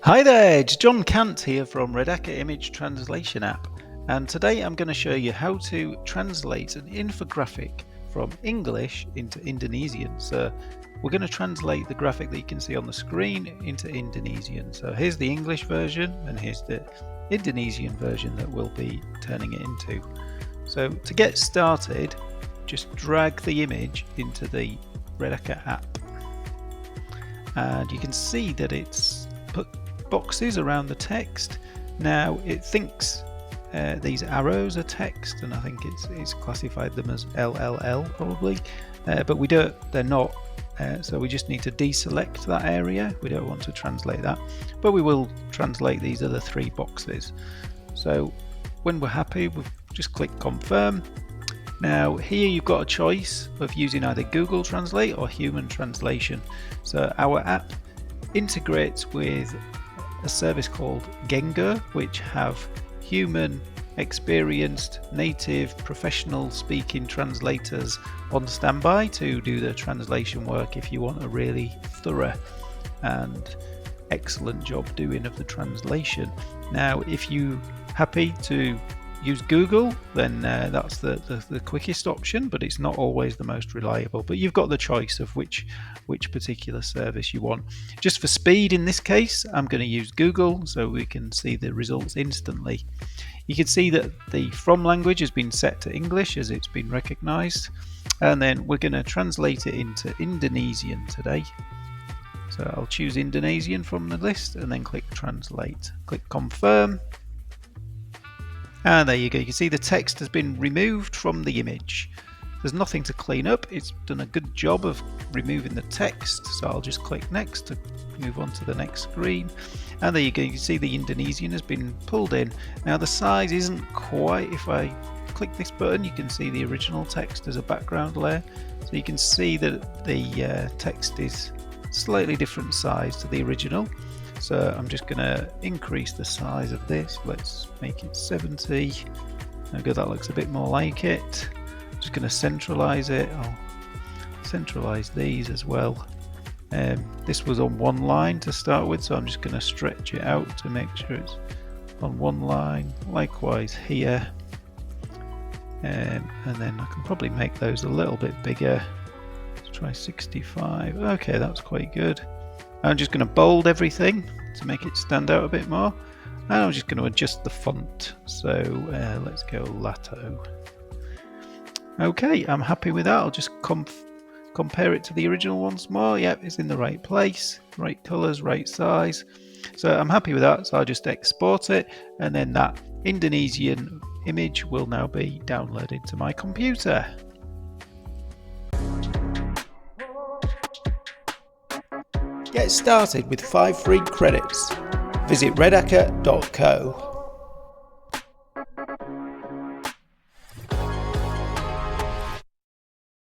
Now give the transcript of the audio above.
Hi there, it's John Cant here from Redaka Image Translation app, and today I'm going to show you how to translate an infographic from English into Indonesian. So we're going to translate the graphic that you can see on the screen into Indonesian. So here's the English version and here's the Indonesian version that we'll be turning it into. So to get started, just drag the image into the Redaka app, and you can see that it's put boxes around the text. Now it thinks these arrows are text, and I think it's classified them as LLL probably, but they're not, so we just need to deselect that area. We don't want to translate that, but we will translate these other three boxes. So when we're happy, we'll just click confirm. Now here you've got a choice of using either Google Translate or human translation. So our app integrates with a service called Gengo, which have human experienced native professional speaking translators on standby to do the translation work if you want a really thorough and excellent job doing of the translation. Now if you're happy to use Google, then that's the quickest option, but it's not always the most reliable. But you've got the choice of which particular service you want. Just for speed in this case, I'm going to use Google so we can see the results instantly. You can see that the from language has been set to English as it's been recognized, and then we're going to translate it into Indonesian today. So I'll choose Indonesian from the list and then click translate. Click confirm. And there you go, you can see the text has been removed from the image. There's nothing to clean up, it's done a good job of removing the text, so I'll just click next to move on to the next screen. And there you go, you can see the Indonesian has been pulled in. Now the size isn't quite, if I click this button you can see the original text as a background layer. So you can see that the text is slightly different size to the original. So I'm just going to increase the size of this. Let's make it 70. Okay, that looks a bit more like it. I'm just going to centralize it. I'll centralize these as well. This was on one line to start with, so I'm just going to stretch it out to make sure it's on one line. Likewise here. And then I can probably make those a little bit bigger. Let's try 65. Okay, that's quite good. I'm just going to bold everything to make it stand out a bit more, and I'm just going to adjust the font. So let's go Lato. Okay, I'm happy with that. I'll just compare it to the original once more. Yep, it's in the right place, right colors, right size. So I'm happy with that, so I'll just export it, and then that Indonesian image will now be downloaded to my computer. Get started with 5 free credits. Visit redaka.co.